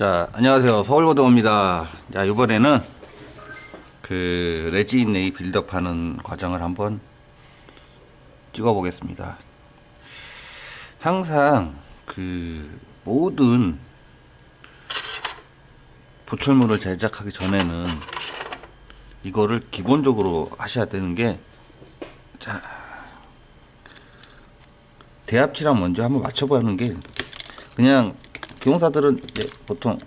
자, 안녕하세요. 서울고등어입니다. 자, 이번에는 그 레진 네이 빌드업 하는 과정을 한번 찍어 보겠습니다. 항상 그 모든 보철물을 제작하기 전에는 이거를 기본적으로 하셔야 되는 게, 자, 대합치랑 먼저 한번 맞춰보는 게, 그냥 기공사들은 이제 보통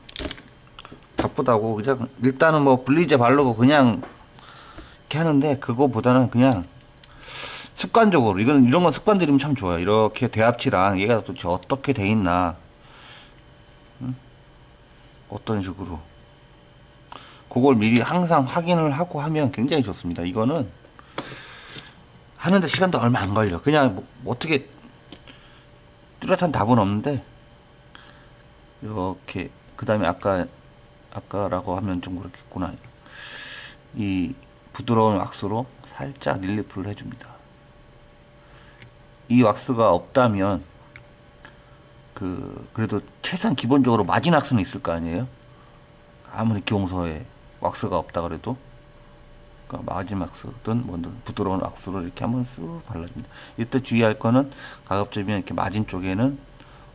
바쁘다고 그냥 일단은 뭐 분리제 바르고 그냥 이렇게 하는데, 그거보다는 그냥 습관적으로, 이런 건 습관 들이면 참 좋아요. 이렇게 대합치랑 얘가 도대체 어떻게 돼 있나, 어떤 식으로, 그걸 미리 항상 확인을 하고 하면 굉장히 좋습니다. 이거는 하는데 시간도 얼마 안 걸려. 그냥 뭐 어떻게 뚜렷한 답은 없는데, 이렇게 그 다음에 아까라고 하면 좀 그렇겠구나. 이 부드러운 왁스로 살짝 릴리프를 해줍니다. 이 왁스가 없다면 그래도 최소한 기본적으로 마진 왁스는 있을 거 아니에요. 아무리 기용서에 왁스가 없다 그래도, 그러니까 마진 왁스든 뭐든 부드러운 왁스로 이렇게 한번 쓱 발라줍니다. 이때 주의할 거는 가급적이면 이렇게 마진 쪽에는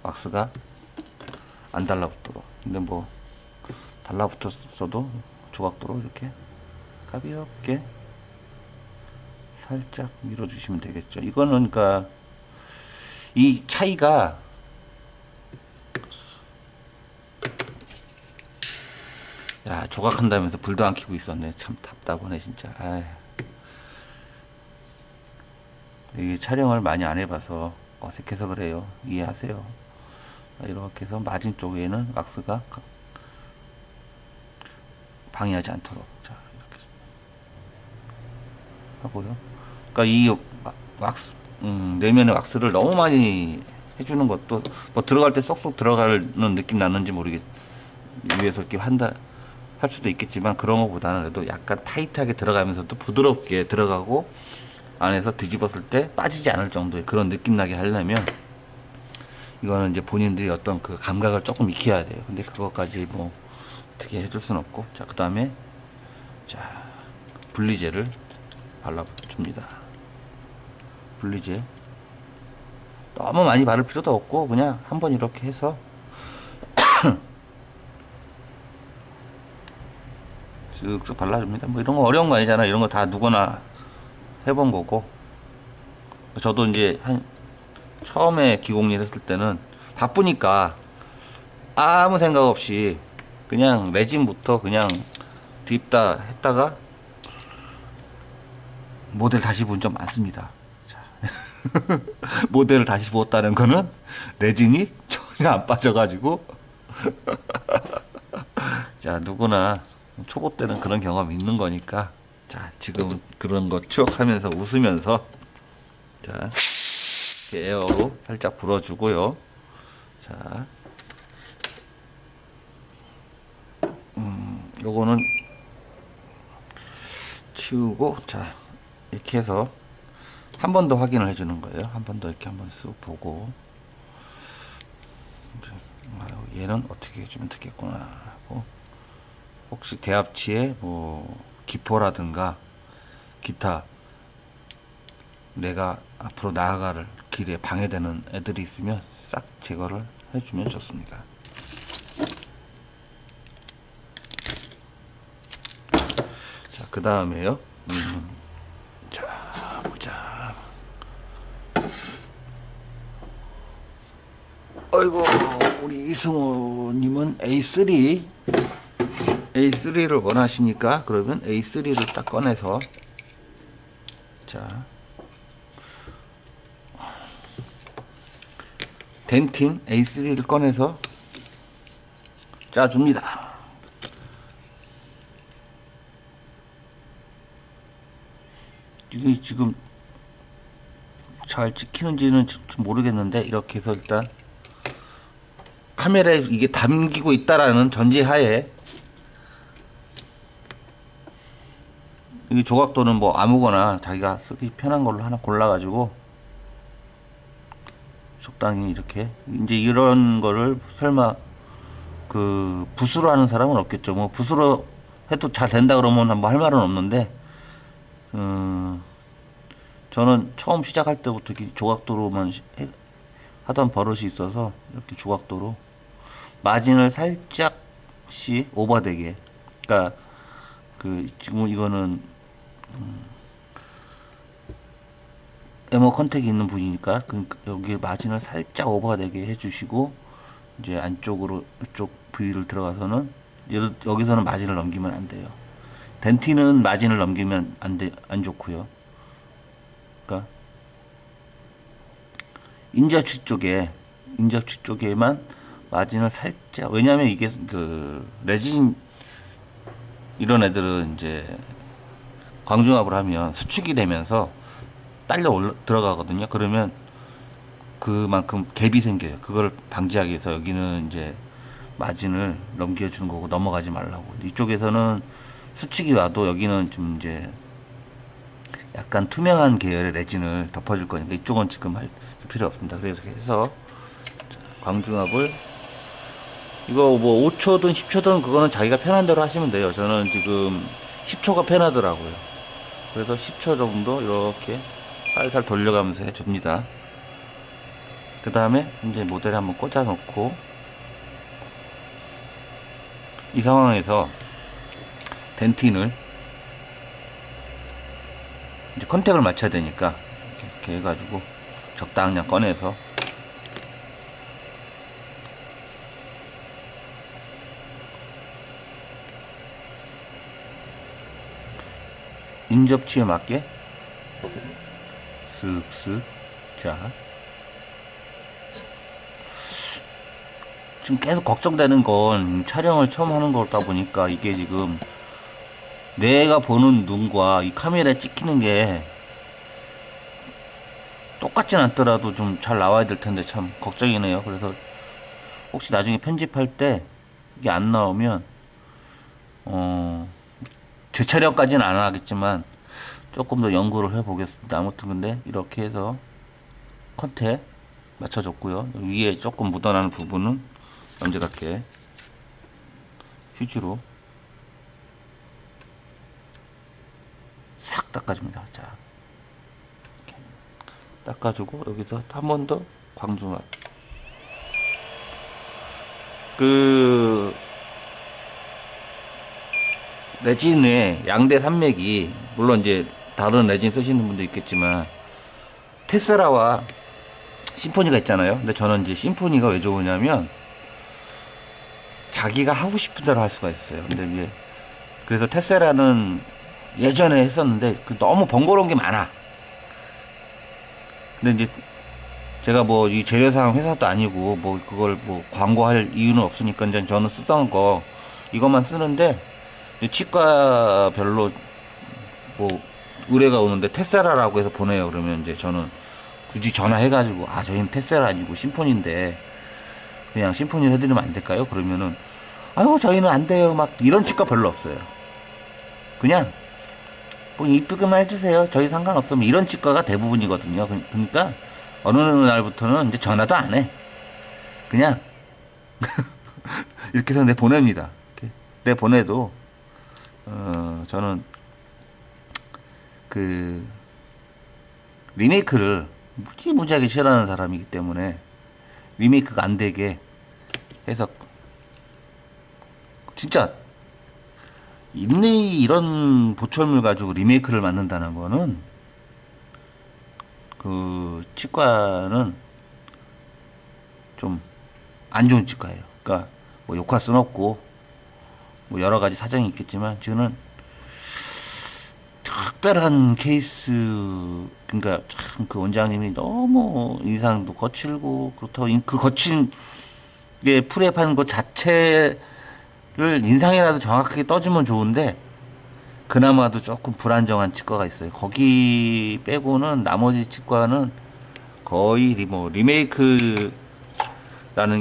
왁스가 안 달라붙도록. 근데 뭐 달라붙었어도 조각도로 이렇게 가볍게 살짝 밀어주시면 되겠죠. 이거는 그러니까 이 차이가, 야, 조각한다면서 불도 안 켜고 있었네. 참 답답하네 진짜. 아휴. 이게 촬영을 많이 안 해봐서 어색해서 그래요. 이해하세요. 이렇게 해서 마진 쪽에는 왁스가 방해하지 않도록, 자, 이렇게 하고요. 그러니까 이 왁스, 내면의 왁스를 너무 많이 해주는 것도, 뭐 들어갈 때 쏙쏙 들어가는 느낌 나는지 모르겠, 위에서 이렇게 할 수도 있겠지만, 그런 것보다는 그래도 약간 타이트하게 들어가면서도 부드럽게 들어가고, 안에서 뒤집었을 때 빠지지 않을 정도의 그런 느낌 나게 하려면, 이거는 이제 본인들이 어떤 그 감각을 조금 익혀야 돼요. 근데 그것까지 뭐 어떻게 해줄 수는 없고, 자, 그 다음에 자, 분리제를 발라줍니다. 분리제 너무 많이 바를 필요도 없고, 그냥 한번 이렇게 해서 쓱쓱 발라줍니다. 뭐 이런 거 어려운 거 아니잖아. 이런 거 다 누구나 해본 거고. 저도 이제 처음에 기공일 했을 때는 바쁘니까 아무 생각 없이 그냥 레진부터 그냥 딥다 했다가 모델 다시 본 적 많습니다. 자, 모델을 다시 부었다는 거는 레진이 전혀 안 빠져가지고, 자, 누구나 초보 때는 그런 경험이 있는 거니까, 자, 지금 그런 거 추억하면서 웃으면서, 자, 이렇게 에어로 살짝 불어주고요. 자, 요거는 치우고, 자, 이렇게 해서 한 번 더 확인을 해주는 거예요. 한 번 더 이렇게 한번 쓱 보고, 얘는 어떻게 해주면 되겠구나 하고, 혹시 대합치에 뭐 기포라든가 기타 내가 앞으로 나아갈 길에 방해되는 애들이 있으면 싹 제거를 해주면 좋습니다. 자, 그 다음에요. 자, 보자. 아이고, 우리 이승호님은 A3를 원하시니까, 그러면 A3를 딱 꺼내서, 자, 덴틴 A3를 꺼내서 짜줍니다. 이게 지금 잘 찍히는지는 모르겠는데, 이렇게 해서 일단 카메라에 이게 담기고 있다라는 전제하에, 이 조각도는 뭐 아무거나 자기가 쓰기 편한 걸로 하나 골라가지고 적당히 이렇게, 이제 이런 거를 설마 그 붓으로 하는 사람은 없겠죠. 뭐 붓으로 해도 잘 된다 그러면 뭐 할 말은 없는데, 음, 저는 처음 시작할 때부터 이렇게 조각도로만 하던 버릇이 있어서 이렇게 조각도로 마진을 살짝씩 오버되게. 그러니까 그 지금 이거는 에머 컨택이 있는 부위니까 여기 마진을 살짝 오버되게 해주시고, 이제 안쪽으로 이쪽 부위를 들어가서는 여기서는 마진을 넘기면 안 돼요. 덴티는 마진을 넘기면 안 좋고요. 그러니까 인접치 쪽에만 마진을 살짝, 왜냐하면 이게 그 레진 이런 애들은 이제 광중압을 하면 수축이 되면서 딸려 들어가거든요. 그러면 그만큼 갭이 생겨요. 그걸 방지하기 위해서 여기는 이제 마진을 넘겨주는 거고, 넘어가지 말라고. 이쪽에서는 수축이 와도 여기는 좀 이제 약간 투명한 계열의 레진을 덮어줄 거니까 이쪽은 지금 할 필요 없습니다. 그래서 광중압을 이거 뭐 5초든 10초든 그거는 자기가 편한 대로 하시면 돼요. 저는 지금 10초가 편하더라고요. 그래서 10초 정도 이렇게 살살 돌려가면서 해줍니다. 그 다음에 이제 모델에 한번 꽂아 놓고, 이 상황에서 덴틴을 이제 컨택을 맞춰야 되니까 이렇게 해가지고 적당량 꺼내서 인접치에 맞게 쓱쓱. 자, 지금 계속 걱정되는 건 촬영을 처음 하는 거다 보니까 이게 지금 내가 보는 눈과 이 카메라에 찍히는 게 똑같진 않더라도 좀 잘 나와야 될 텐데 참 걱정이네요. 그래서 혹시 나중에 편집할 때 이게 안 나오면 재촬영까지는 안 하겠지만 조금 더 연구를 해 보겠습니다. 아무튼 근데 이렇게 해서 컨택 맞춰줬고요. 위에 조금 묻어나는 부분은 언제답게 휴지로 싹 닦아줍니다. 자, 이렇게 닦아주고 여기서 한 번 더 광중압. 그 레진의 양대 산맥이, 물론 이제 다른 레진 쓰시는 분도 있겠지만 테스라와 심포니가 있잖아요. 근데 저는 이제 심포니가 왜 좋으냐면 자기가 하고 싶은 대로 할 수가 있어요. 근데 이제 그래서 테스라는 예전에 했었는데 너무 번거로운 게 많아. 근데 이제 제가 뭐 이 재래사항 회사도 아니고 뭐 그걸 뭐 광고할 이유는 없으니까 이제 저는 쓰던 거 이것만 쓰는데, 치과별로 뭐 의뢰가 오는데 테세라라고 해서 보내요. 그러면 이제 저는 굳이 전화해가지고, 아 저희는 테세라 아니고 심포니인데 그냥 심포니를 해드리면 안 될까요? 그러면은 아유 저희는 안 돼요. 막 이런 치과 별로 없어요. 그냥 뭐 이쁘게만 해주세요. 저희 상관없으면 이런 치과가 대부분이거든요. 그러니까 어느 날부터는 이제 전화도 안 해. 그냥 이렇게 해서 내 보냅니다. 이렇게 내 보내도 저는 그 리메이크를 무지무지하게 싫어하는 사람이기 때문에 리메이크가 안 되게 해서, 진짜 인레이 이런 보철물 가지고 리메이크를 만든다는 거는 그 치과는 좀 안 좋은 치과예요. 그러니까 뭐 욕할 순 없고 뭐 여러 가지 사정이 있겠지만 저는 특별한 케이스, 그러니까 참 그 원장님이 너무 인상도 거칠고, 그렇다고 그 거친 게 프랩하는 것 자체를 인상이라도 정확하게 떠주면 좋은데, 그나마도 조금 불안정한 치과가 있어요. 거기 빼고는 나머지 치과는 거의 뭐 리메이크라는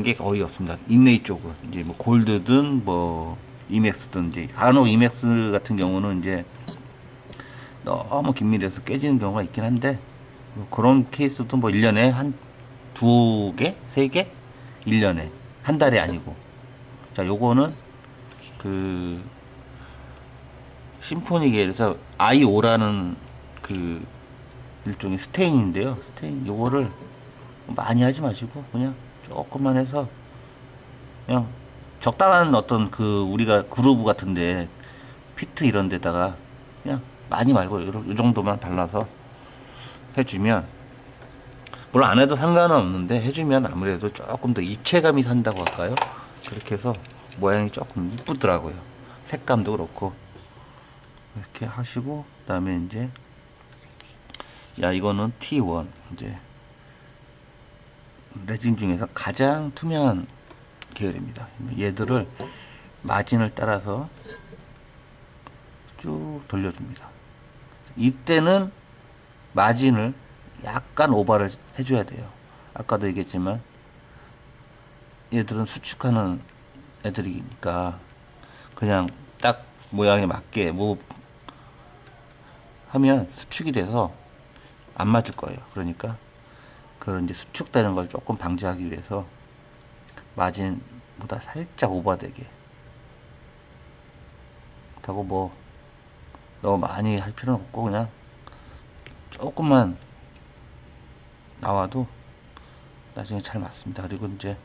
게 거의 없습니다. 인레이 쪽은 이제 뭐 골드든 뭐 이맥스든, 이제 간혹 이맥스 같은 경우는 이제 너무 긴밀해서 깨지는 경우가 있긴 한데, 뭐 그런 케이스도 뭐 1년에 한 2개? 3개? 1년에. 한 달이 아니고. 자, 요거는 그 심포닉에서 I5라는 그 일종의 스테인인데요. 스테인 요거를 많이 하지 마시고 그냥 조금만 해서 그냥 적당한 어떤 그 우리가 그루브 같은데 피트 이런 데다가 그냥 많이 말고 요 정도만 발라서 해주면, 물론 안 해도 상관은 없는데 해주면 아무래도 조금 더 입체감이 산다고 할까요? 그렇게 해서 모양이 조금 이쁘더라고요. 색감도 그렇고. 이렇게 하시고, 그 다음에 이제, 야, 이거는 T1. 이제, 레진 중에서 가장 투명한 계열입니다. 얘들을 마진을 따라서 쭉 돌려줍니다. 이때는 마진을 약간 오버를 해줘야 돼요. 아까도 얘기했지만 얘들은 수축하는 애들이니까 그냥 딱 모양에 맞게 뭐 하면 수축이 돼서 안 맞을 거예요. 그러니까 그런 이제 수축되는 걸 조금 방지하기 위해서 마진보다 살짝 오버되게 하고, 뭐 너무 많이 할 필요는 없고 그냥 조금만 나와도 나중에 잘 맞습니다. 그리고 이제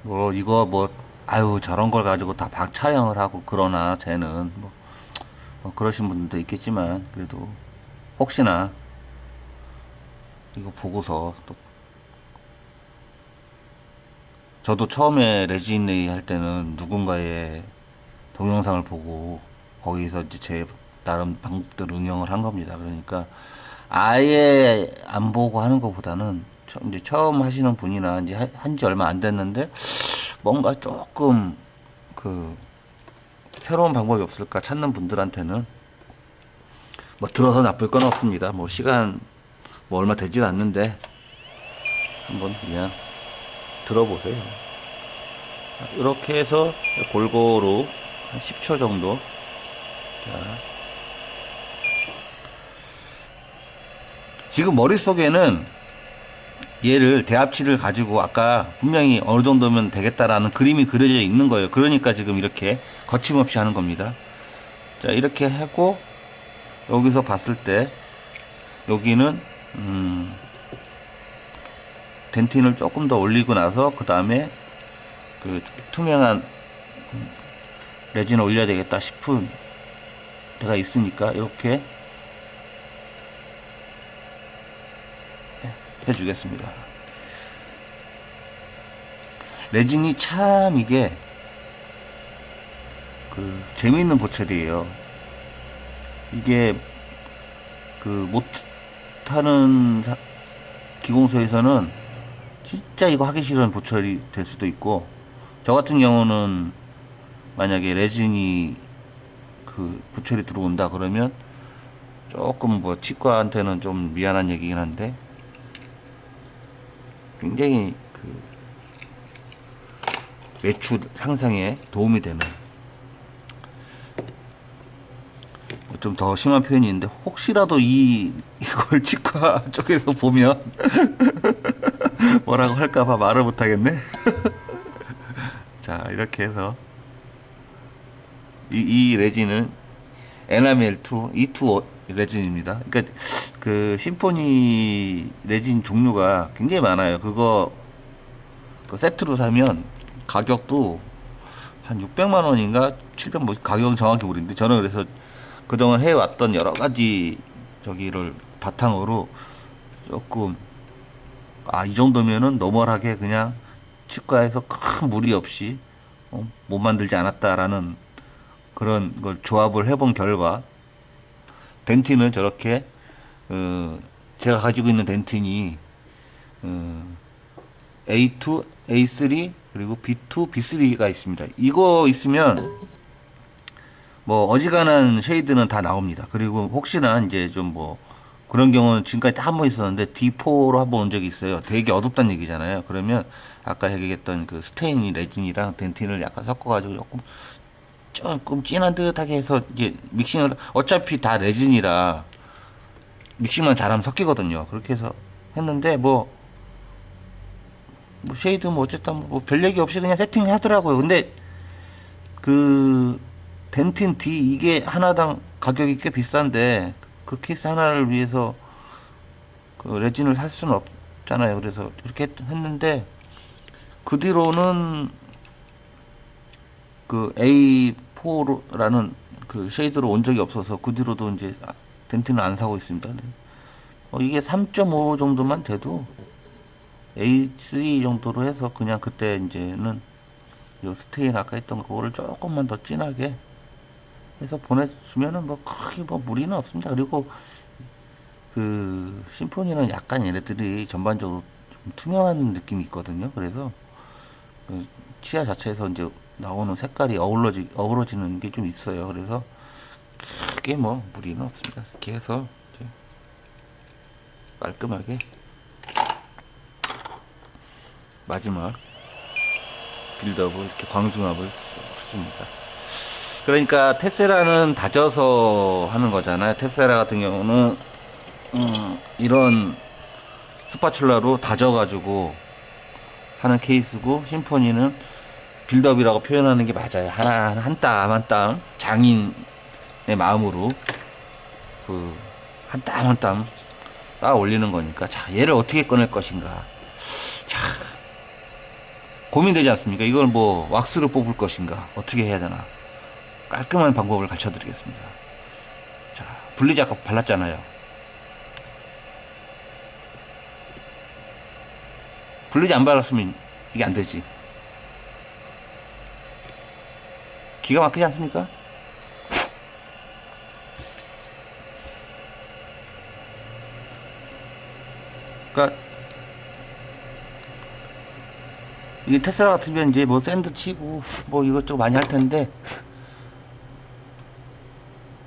뭐 이거 뭐 아유 저런 걸 가지고 다 박 촬영을 하고 그러나 쟤는 뭐 그러신 분들도 있겠지만, 그래도 혹시나 이거 보고서 또, 저도 처음에 레진레이 할 때는 누군가의 동영상을 보고 거기서 이제 제 나름 방법대로 응용을 한 겁니다. 그러니까 아예 안 보고 하는 것보다는 이제 처음 하시는 분이나 이제 한지 얼마 안 됐는데 뭔가 조금 그 새로운 방법이 없을까 찾는 분들한테는 뭐 들어서 나쁠 건 없습니다. 뭐 시간 뭐 얼마 되질 않는데 한번 그냥 들어보세요. 이렇게 해서 골고루 한 10초 정도. 자, 지금 머릿속에는 얘를 대합치를 가지고 아까 분명히 어느 정도면 되겠다라는 그림이 그려져 있는 거예요. 그러니까 지금 이렇게 거침없이 하는 겁니다. 자, 이렇게 하고 여기서 봤을 때 여기는 덴틴을 조금 더 올리고 나서 그 다음에 그 투명한 레진을 올려야 되겠다 싶은 데가 있으니까 이렇게 해주겠습니다. 레진이 참 이게 그 재미있는 보철이에요. 이게 그 못하는 기공소에서는 진짜 이거 하기 싫은 보철이 될 수도 있고, 저 같은 경우는 만약에 레진이 그 보철이 들어온다 그러면 조금 뭐 치과한테는 좀 미안한 얘기긴 한데 굉장히 그 매출 향상에 도움이 되는, 좀 더 심한 표현이 있는데 혹시라도 이걸 치과 쪽에서 보면 뭐라고 할까봐 말을 못하겠네. 자, 이렇게 해서 이 레진은 에나멜2 E2 레진입니다. 그러니까 그 심포니 레진 종류가 굉장히 많아요. 그거 그 세트로 사면 가격도 한 600만 원인가 700, 뭐 가격은 정확히 모르는데, 저는 그래서 그동안 해왔던 여러 가지 저기를 바탕으로 조금 이 정도면은 노멀하게 그냥 치과에서 큰 무리 없이 못 만들지 않았다라는 그런 걸 조합을 해본 결과, 덴틴은 저렇게 제가 가지고 있는 덴틴이 A2, A3 그리고 B2, B3가 있습니다. 이거 있으면 뭐 어지간한 쉐이드는 다 나옵니다. 그리고 혹시나 이제 좀 뭐 그런 경우는 지금까지 다 한 번 있었는데 D4로 한 번 온 적이 있어요. 되게 어둡다는 얘기잖아요. 그러면 아까 얘기했던 그 스테인이 레진이랑 덴틴을 약간 섞어가지고 조금 진한 듯하게 해서 이제 믹싱을, 어차피 다 레진이라 믹싱만 잘하면 섞이거든요. 그렇게 해서 했는데 뭐 뭐 쉐이드 뭐 어쨌든 뭐 별 얘기 없이 그냥 세팅하더라고요. 근데 그 덴틴 D 이게 하나당 가격이 꽤 비싼데 그 케이스 하나를 위해서 그 레진을 살 수는 없잖아요. 그래서 이렇게 했는데 그 뒤로는 그 A4라는 그 쉐이드로 온 적이 없어서 그 뒤로도 이제 덴틴을 안 사고 있습니다. 네. 이게 3.5 정도만 돼도 A3 정도로 해서 그냥 그때 이제는 요 스테인 아까 했던 그거를 조금만 더 진하게 해서 보내주면은 뭐 크게 뭐 무리는 없습니다. 그리고 그 심포니는 약간 얘네들이 전반적으로 좀 투명한 느낌이 있거든요. 그래서 그 치아 자체에서 이제 나오는 색깔이 어우러지는 게 좀 있어요. 그래서 크게 뭐 무리는 없습니다. 이렇게 해서 이제 깔끔하게 마지막 빌드업을 이렇게 광중압을 줍니다. 그러니까 테세라는 다져서 하는 거잖아요. 테세라 같은 경우는 이런 스파츌라로 다져가지고 하는 케이스고 심포니는 빌드업이라고 표현하는 게 맞아요. 하나 한 땀 한 땀 장인의 마음으로 그 한 땀 한 땀 쌓아 올리는 거니까 자 얘를 어떻게 꺼낼 것인가 자 고민되지 않습니까? 이걸 뭐 왁스로 뽑을 것인가 어떻게 해야 되나 깔끔한 방법을 가르쳐 드리겠습니다. 자 블리즈 아까 발랐잖아요. 블리즈 안 발랐으면 이게 안 되지. 기가 막히지 않습니까? 그러니까 이게 테슬라 같으면 이제 뭐 샌드 치고 뭐 이것저것 많이 할 텐데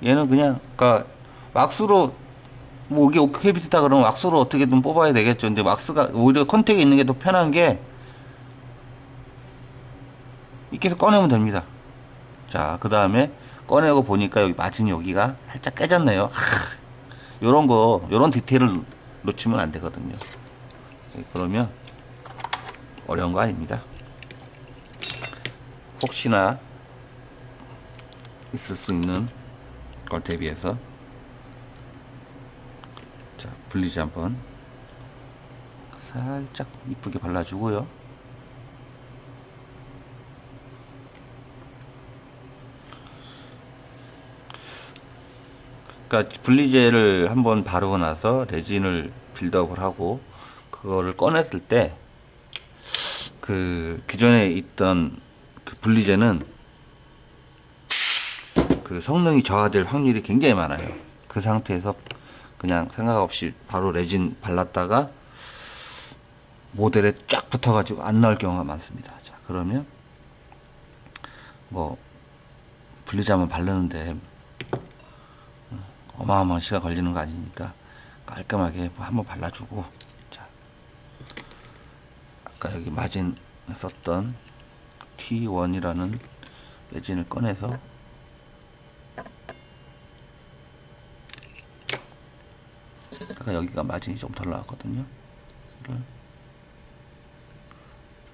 얘는 그냥 그러니까 왁스로 뭐 이게 오케이 비트다 그러면 왁스로 어떻게든 뽑아야 되겠죠. 근데 왁스가 오히려 컨택에 있는 게 더 편한 게 이렇게 해서 꺼내면 됩니다. 자, 그 다음에 꺼내고 보니까 여기 마진 여기가 살짝 깨졌네요. 요런 거, 요런 디테일을 놓치면 안 되거든요. 그러면 어려운 거 아닙니다. 혹시나 있을 수 있는 걸 대비해서 자, 블리즈 한번 살짝 이쁘게 발라주고요. 그러니까 블리제를 한번 바르고 나서 레진을 빌드업을 하고 그거를 꺼냈을 때 그 기존에 있던 그 블리제는 그 성능이 저하될 확률이 굉장히 많아요. 그 상태에서 그냥 생각 없이 바로 레진 발랐다가 모델에 쫙 붙어가지고 안 나올 경우가 많습니다. 자, 그러면 뭐 블리즈 한번 바르는데 어마어마한 시간 걸리는 거 아니니까 깔끔하게 한번 발라주고 자 아까 여기 마진 썼던 T1이라는 레진을 꺼내서 아까 여기가 마진이 좀 덜 나왔거든요.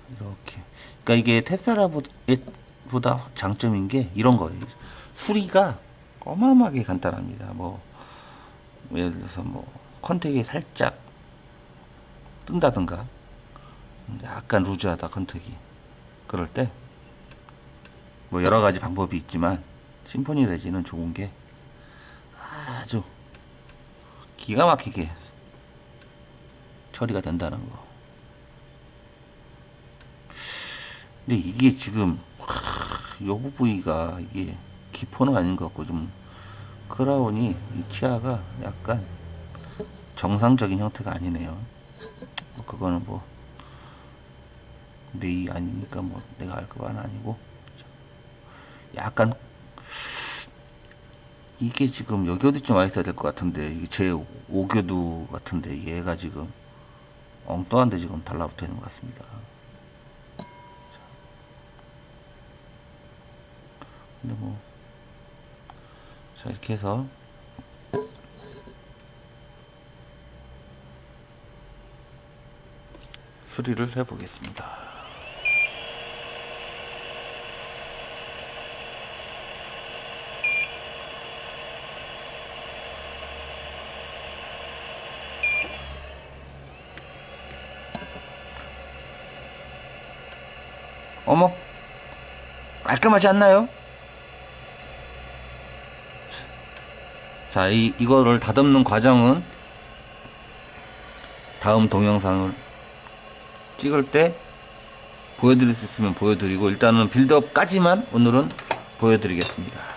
이렇게 그러니까 이게 테슬라보다 장점인 게 이런 거예요. 수리가 어마어마하게 간단합니다. 뭐 예를 들어서 뭐 컨택이 살짝 뜬다든가 약간 루즈하다 컨택이 그럴 때 뭐 여러 가지 방법이 있지만 심포니 레진은 좋은 게 아주 기가 막히게 처리가 된다는 거. 근데 이게 지금 요 부위가 이게 기포는 아닌 것 같고 좀 크라운이 이 치아가 약간 정상적인 형태가 아니네요. 뭐 그거는 뭐 내 이 아니니까 뭐 내가 알 거는 아니고 약간 이게 지금 여기 어디쯤 와 있어야 될 것 같은데 이게 제 5교두 같은데 얘가 지금 엉뚱한데 지금 달라붙어 있는 것 같습니다. 근데 뭐 자 이렇게 해서 수리를 해 보겠습니다. 어머, 깔끔하지 않나요? 자, 이거를 다듬는 과정은 다음 동영상을 찍을 때 보여드릴 수 있으면 보여드리고, 일단은 빌드업까지만 오늘은 보여드리겠습니다.